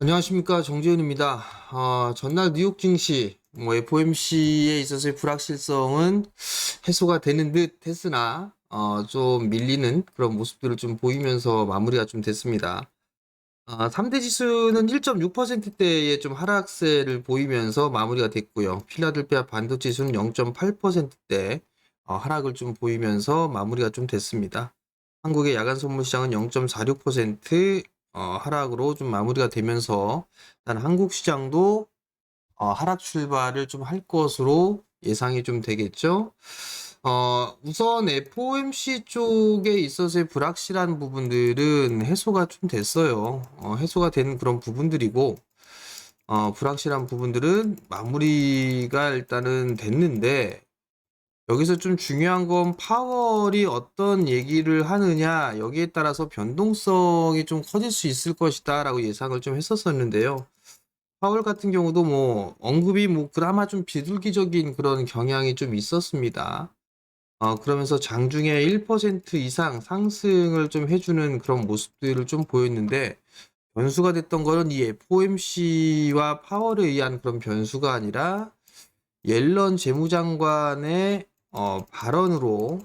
안녕하십니까, 정재훈입니다. 전날 뉴욕 증시, FOMC에 있어서의 불확실성은 해소가 되는 듯 했으나, 좀 밀리는 그런 모습들을 좀 보이면서 마무리가 좀 됐습니다. 3대 지수는 1.6%대의 좀 하락세를 보이면서 마무리가 됐고요. 필라델피아 반도체 지수는 0.8%대 하락을 좀 보이면서 마무리가 좀 됐습니다. 한국의 야간 선물 시장은 0.46% 하락으로 좀 마무리가 되면서 일단 한국 시장도 하락 출발을 좀 할 것으로 예상이 좀 되겠죠. 우선 FOMC 쪽에 있어서의 불확실한 부분들은 해소가 좀 됐어요. 해소가 된 그런 부분들이고, 불확실한 부분들은 마무리가 일단은 됐는데, 여기서 좀 중요한 건 파월이 어떤 얘기를 하느냐, 여기에 따라서 변동성이 좀 커질 수 있을 것이다 라고 예상을 좀 했었었는데요. 파월 같은 경우도 언급이 그나마 좀 비둘기적인 그런 경향이 좀 있었습니다. 그러면서 장중에 1% 이상 상승을 좀 해주는 그런 모습들을 좀 보였는데, 변수가 됐던 거는 이 FOMC와 파월에 의한 그런 변수가 아니라 옐런 재무장관의 발언으로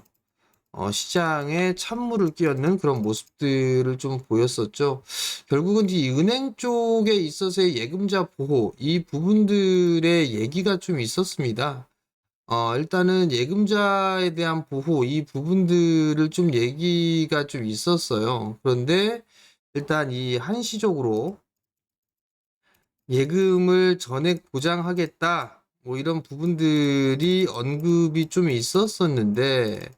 시장에 찬물을 끼얹는 그런 모습들을 좀 보였었죠. 결국은 이 은행 쪽에 있어서의 예금자 보호, 이 부분들의 얘기가 좀 있었습니다. 일단은 예금자에 대한 보호, 이 부분들을 좀 얘기가 좀 있었어요. 그런데 일단 이 한시적으로 예금을 전액 보장하겠다, 이런 부분들이 언급이 좀 있었었는데,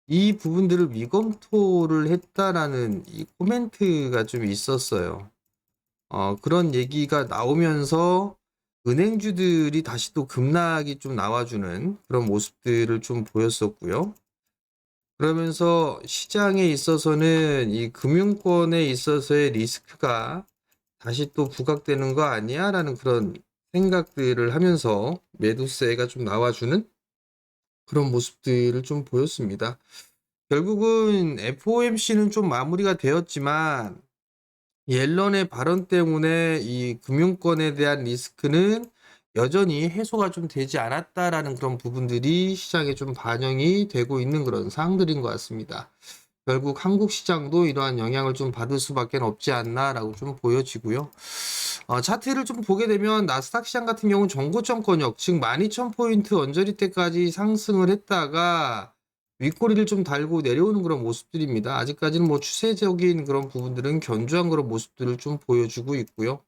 이 부분들을 미검토를 했다라는 이 코멘트가 좀 있었어요. 그런 얘기가 나오면서 은행주들이 다시 또 급락이 좀 나와주는 그런 모습들을 좀 보였었고요. 그러면서 시장에 있어서는 이 금융권에 있어서의 리스크가 다시 또 부각되는 거 아니야? 라는 그런 생각들을 하면서 매도세가 좀 나와주는 그런 모습들을 좀 보였습니다. 결국은 FOMC는 좀 마무리가 되었지만 옐런의 발언 때문에 이 금융권에 대한 리스크는 여전히 해소가 좀 되지 않았다라는 그런 부분들이 시장에 좀 반영이 되고 있는 그런 사항들인 것 같습니다. 결국 한국 시장도 이러한 영향을 좀 받을 수밖에 없지 않나라고 좀 보여지고요. 차트를 좀 보게 되면 나스닥 시장 같은 경우는 정고점권역, 즉 12,000포인트 언저리 때까지 상승을 했다가 윗꼬리를 좀 달고 내려오는 그런 모습들입니다. 아직까지는 추세적인 그런 부분들은 견조한 그런 모습들을 좀 보여주고 있고요.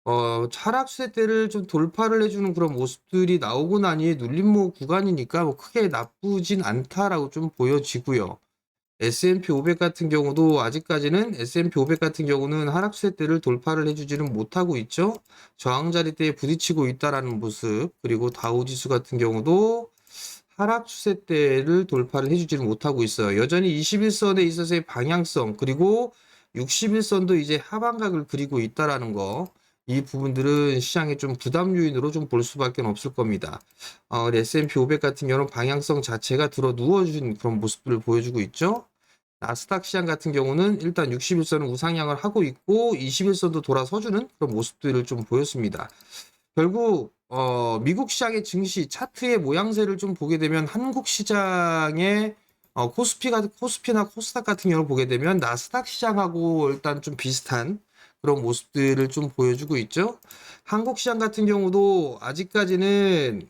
하락 추세대를 좀 돌파를 해주는 그런 모습들이 나오고 나니 눌림목 구간이니까 크게 나쁘진 않다라고 좀 보여지고요. S&P 500 같은 경우도 아직까지는 S&P 500 같은 경우는 하락 추세대를 돌파를 해주지는 못하고 있죠. 저항 자리대에 부딪히고 있다라는 모습. 그리고 다우지수 같은 경우도 하락 추세대를 돌파를 해주지는 못하고 있어요. 여전히 21선에 있어서의 방향성, 그리고 61선도 이제 하반각을 그리고 있다라는 거. 이 부분들은 시장의 좀 부담 요인으로 좀 볼 수밖에 없을 겁니다. S&P 500 같은 경우는 방향성 자체가 들어 누워준 그런 모습들을 보여주고 있죠. 나스닥 시장 같은 경우는 일단 61선은 우상향을 하고 있고 21선도 돌아서주는 그런 모습들을 좀 보였습니다. 결국 미국 시장의 증시 차트의 모양새를 좀 보게 되면 한국 시장의 코스피나 코스닥 같은 경우를 보게 되면 나스닥 시장하고 일단 좀 비슷한 그런 모습들을 좀 보여주고 있죠. 한국 시장 같은 경우도 아직까지는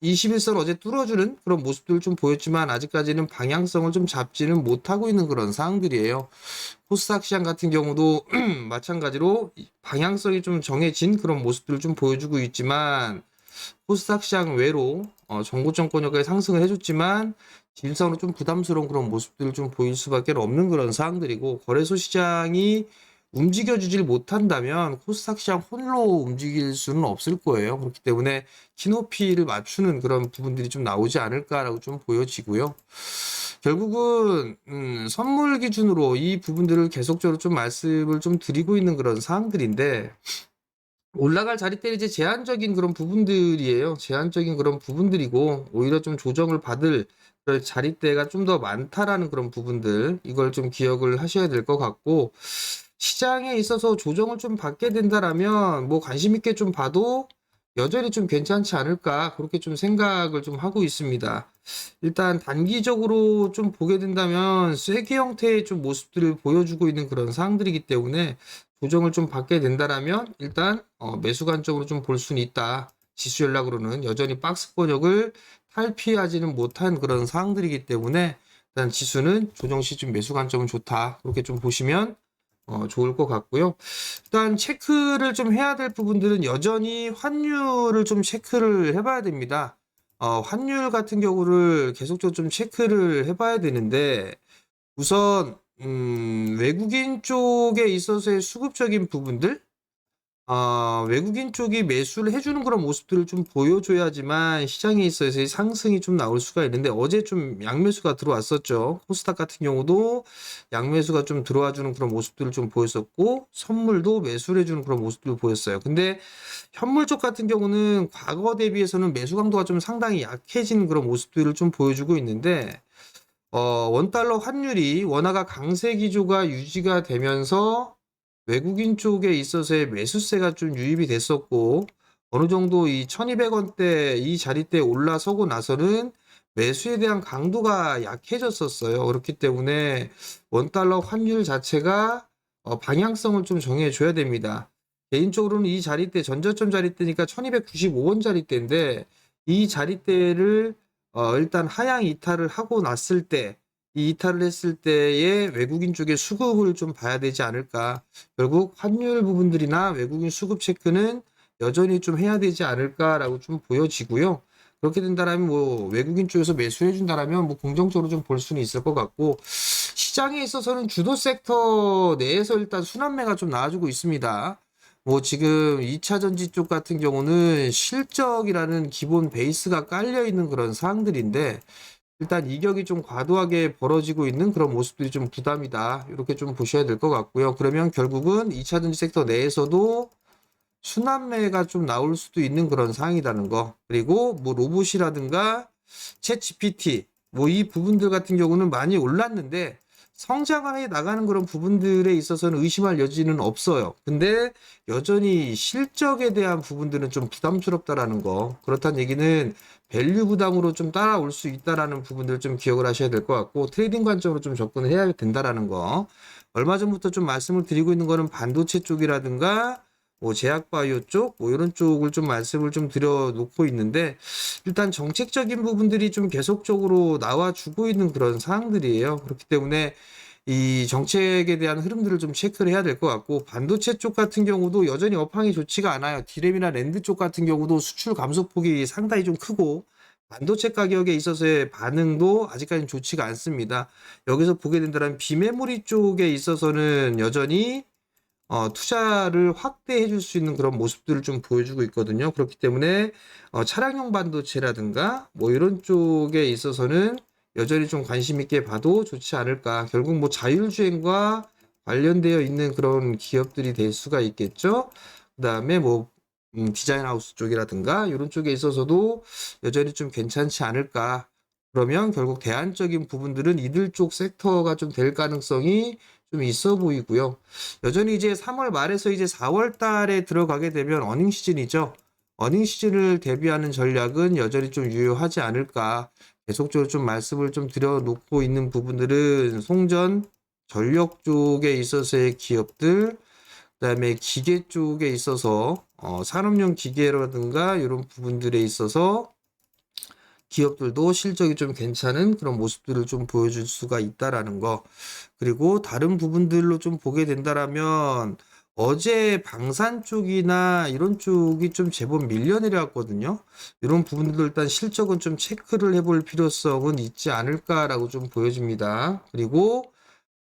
21선 어제 뚫어주는 그런 모습들을 좀 보였지만 아직까지는 방향성을 좀 잡지는 못하고 있는 그런 상황들이에요. 코스닥 시장 같은 경우도 마찬가지로 방향성이 좀 정해진 그런 모습들을 좀 보여주고 있지만 코스닥 시장 외로 정고점권역에 상승을 해줬지만 질성으로 좀 부담스러운 그런 모습들을 좀 보일 수밖에 없는 그런 사항들이고, 거래소 시장이 움직여주질 못한다면 코스닥 시장 홀로 움직일 수는 없을 거예요. 그렇기 때문에 키높이를 맞추는 그런 부분들이 좀 나오지 않을까라고 좀 보여지고요. 결국은 선물 기준으로 이 부분들을 계속적으로 좀 말씀을 좀 드리고 있는 그런 사항들인데, 올라갈 자리대는 이제 제한적인 그런 부분들이에요. 제한적인 그런 부분들이고, 오히려 좀 조정을 받을 그런 자리대가 좀 더 많다라는 그런 부분들, 이걸 좀 기억을 하셔야 될 것 같고, 시장에 있어서 조정을 좀 받게 된다라면 뭐 관심 있게 좀 봐도 여전히 좀 괜찮지 않을까 그렇게 좀 생각을 좀 하고 있습니다. 일단 단기적으로 좀 보게 된다면 쐐기 형태의 좀 모습들을 보여주고 있는 그런 사항들이기 때문에 조정을 좀 받게 된다라면 일단 매수 관점으로 좀 볼 수는 있다. 지수 연락으로는 여전히 박스 권역을 탈피하지는 못한 그런 사항들이기 때문에 일단 지수는 조정 시 좀 매수 관점은 좋다. 그렇게 좀 보시면 좋을 것 같고요. 일단 체크를 좀 해야 될 부분들은 여전히 환율을 좀 체크를 해봐야 됩니다. 환율 같은 경우를 계속적으로 좀 체크를 해봐야 되는데 우선 외국인 쪽에 있어서의 수급적인 부분들 외국인 쪽이 매수를 해주는 그런 모습들을 좀 보여줘야지만 시장에 있어서의 상승이 좀 나올 수가 있는데 어제 좀 양매수가 들어왔었죠. 코스닥 같은 경우도 양매수가 좀 들어와주는 그런 모습들을 좀 보였었고 선물도 매수를 해주는 그런 모습들을 보였어요. 근데 현물 쪽 같은 경우는 과거 대비해서는 매수 강도가 좀 상당히 약해진 그런 모습들을 좀 보여주고 있는데 원달러 환율이 원화가 강세 기조가 유지가 되면서 외국인 쪽에 있어서의 매수세가 좀 유입이 됐었고 어느 정도 이 1200원대 이 자리대 올라서고 나서는 매수에 대한 강도가 약해졌었어요. 그렇기 때문에 원달러 환율 자체가 방향성을 좀 정해줘야 됩니다. 개인적으로는 이 자리대 전저점 자리대니까 1295원 자리대인데 이 자리대를 일단 하향 이탈을 하고 났을 때 이 이탈을 했을 때의 외국인 쪽의 수급을 좀 봐야 되지 않을까. 결국 환율 부분들이나 외국인 수급 체크는 여전히 좀 해야 되지 않을까라고 좀 보여지고요. 그렇게 된다라면 뭐 외국인 쪽에서 매수해 준다라면 뭐 긍정적으로 좀 볼 수는 있을 것 같고 시장에 있어서는 주도 섹터 내에서 일단 순환매가 좀 나와주고 있습니다. 뭐 지금 2차 전지 쪽 같은 경우는 실적이라는 기본 베이스가 깔려 있는 그런 사항들인데 일단 이격이 좀 과도하게 벌어지고 있는 그런 모습들이 좀 부담이다. 이렇게 좀 보셔야 될 것 같고요. 그러면 결국은 2차 전지 섹터 내에서도 순환매가 좀 나올 수도 있는 그런 상황이라는 거. 그리고 뭐 로봇이라든가 챗 GPT 뭐 이 부분들 같은 경우는 많이 올랐는데 성장을 해 나가는 그런 부분들에 있어서는 의심할 여지는 없어요. 근데 여전히 실적에 대한 부분들은 좀 부담스럽다라는 거. 그렇다는 얘기는 밸류 부담으로 좀 따라올 수 있다라는 부분들 좀 기억을 하셔야 될 것 같고 트레이딩 관점으로 좀 접근을 해야 된다라는 거. 얼마 전부터 좀 말씀을 드리고 있는 거는 반도체 쪽이라든가 뭐 제약바이오 쪽, 뭐 이런 쪽을 좀 말씀을 좀 드려 놓고 있는데 일단 정책적인 부분들이 좀 계속적으로 나와주고 있는 그런 사항들이에요. 그렇기 때문에 이 정책에 대한 흐름들을 좀 체크를 해야 될 것 같고 반도체 쪽 같은 경우도 여전히 업황이 좋지가 않아요. 디램이나 랜드 쪽 같은 경우도 수출 감소폭이 상당히 좀 크고 반도체 가격에 있어서의 반응도 아직까지는 좋지가 않습니다. 여기서 보게 된다면 비메모리 쪽에 있어서는 여전히 투자를 확대해 줄 수 있는 그런 모습들을 좀 보여주고 있거든요. 그렇기 때문에 차량용 반도체라든가 뭐 이런 쪽에 있어서는 여전히 좀 관심 있게 봐도 좋지 않을까. 결국 뭐 자율주행과 관련되어 있는 그런 기업들이 될 수가 있겠죠. 그다음에 뭐 디자인 하우스 쪽이라든가 이런 쪽에 있어서도 여전히 좀 괜찮지 않을까. 그러면 결국 대안적인 부분들은 이들 쪽 섹터가 좀 될 가능성이 좀 있어 보이고요. 여전히 이제 3월 말에서 이제 4월 달에 들어가게 되면 어닝 시즌이죠. 어닝 시즌을 대비하는 전략은 여전히 좀 유효하지 않을까. 계속적으로 좀 말씀을 좀 드려놓고 있는 부분들은 송전, 전력 쪽에 있어서의 기업들, 그다음에 기계 쪽에 있어서 산업용 기계라든가 이런 부분들에 있어서 기업들도 실적이 좀 괜찮은 그런 모습들을 좀 보여줄 수가 있다라는 거. 그리고 다른 부분들로 좀 보게 된다라면 어제 방산 쪽이나 이런 쪽이 좀 제법 밀려 내려왔거든요. 이런 부분들도 일단 실적은 좀 체크를 해볼 필요성은 있지 않을까라고 좀 보여집니다. 그리고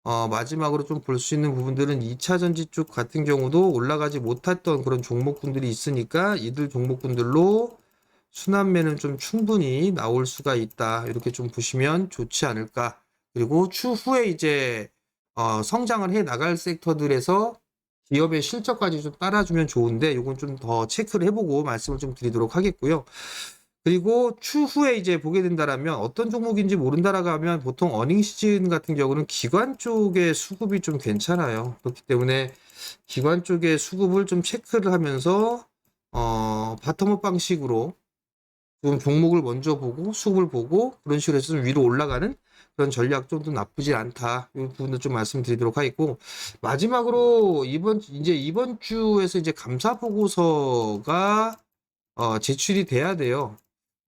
마지막으로 좀 볼 수 있는 부분들은 2차 전지 쪽 같은 경우도 올라가지 못했던 그런 종목군들이 있으니까 이들 종목군들로 순환매는 좀 충분히 나올 수가 있다. 이렇게 좀 보시면 좋지 않을까. 그리고 추후에 이제 성장을 해 나갈 섹터들에서 기업의 실적까지 좀 따라주면 좋은데 이건 좀 더 체크를 해보고 말씀을 좀 드리도록 하겠고요. 그리고 추후에 이제 보게 된다라면 어떤 종목인지 모른다라고 하면 보통 어닝 시즌 같은 경우는 기관 쪽의 수급이 좀 괜찮아요. 그렇기 때문에 기관 쪽의 수급을 좀 체크를 하면서 바텀업 방식으로 좀 종목을 먼저 보고 수급을 보고 그런 식으로 해서 좀 위로 올라가는 그런 전략 좀도 나쁘지 않다. 이 부분도 좀 말씀드리도록 하겠고, 마지막으로 이번 주에서 이제 감사 보고서가 제출이 돼야 돼요.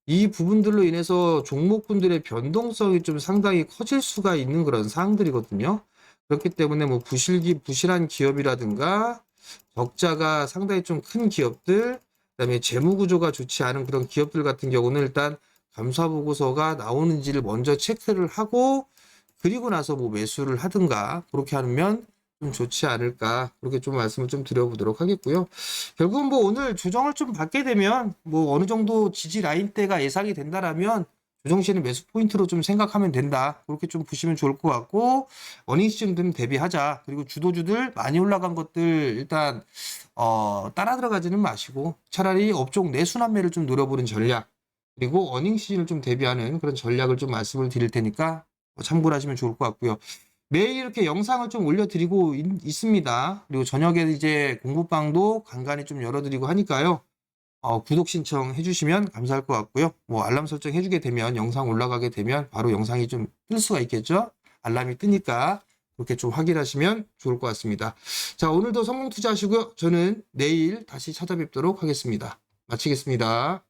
이 부분들로 인해서 종목군들의 변동성이 좀 상당히 커질 수가 있는 그런 사항들이거든요. 그렇기 때문에 뭐 부실한 기업이라든가 적자가 상당히 좀 큰 기업들, 그다음에 재무 구조가 좋지 않은 그런 기업들 같은 경우는 일단 감사 보고서가 나오는지를 먼저 체크를 하고 그리고 나서 뭐 매수를 하든가 그렇게 하면 좀 좋지 않을까, 그렇게 좀 말씀을 좀 드려보도록 하겠고요. 결국은 뭐 오늘 조정을 좀 받게 되면 뭐 어느 정도 지지 라인대가 예상이 된다라면 조정 시에는 매수 포인트로 좀 생각하면 된다, 그렇게 좀 보시면 좋을 것 같고, 어닝 시즌 되면 대비하자. 그리고 주도주들 많이 올라간 것들 일단 따라 들어가지는 마시고 차라리 업종 내순환매를 좀 노려보는 전략, 그리고 어닝 시즌을 좀 대비하는 그런 전략을 좀 말씀을 드릴 테니까 참고를 하시면 좋을 것 같고요. 매일 이렇게 영상을 좀 올려드리고 있습니다. 그리고 저녁에 이제 공부방도 간간히 좀 열어드리고 하니까요. 구독 신청해 주시면 감사할 것 같고요. 뭐 알람 설정 해주게 되면 영상 올라가게 되면 바로 영상이 좀 뜰 수가 있겠죠. 알람이 뜨니까 그렇게 좀 확인하시면 좋을 것 같습니다. 자, 오늘도 성공 투자하시고요. 저는 내일 다시 찾아뵙도록 하겠습니다. 마치겠습니다.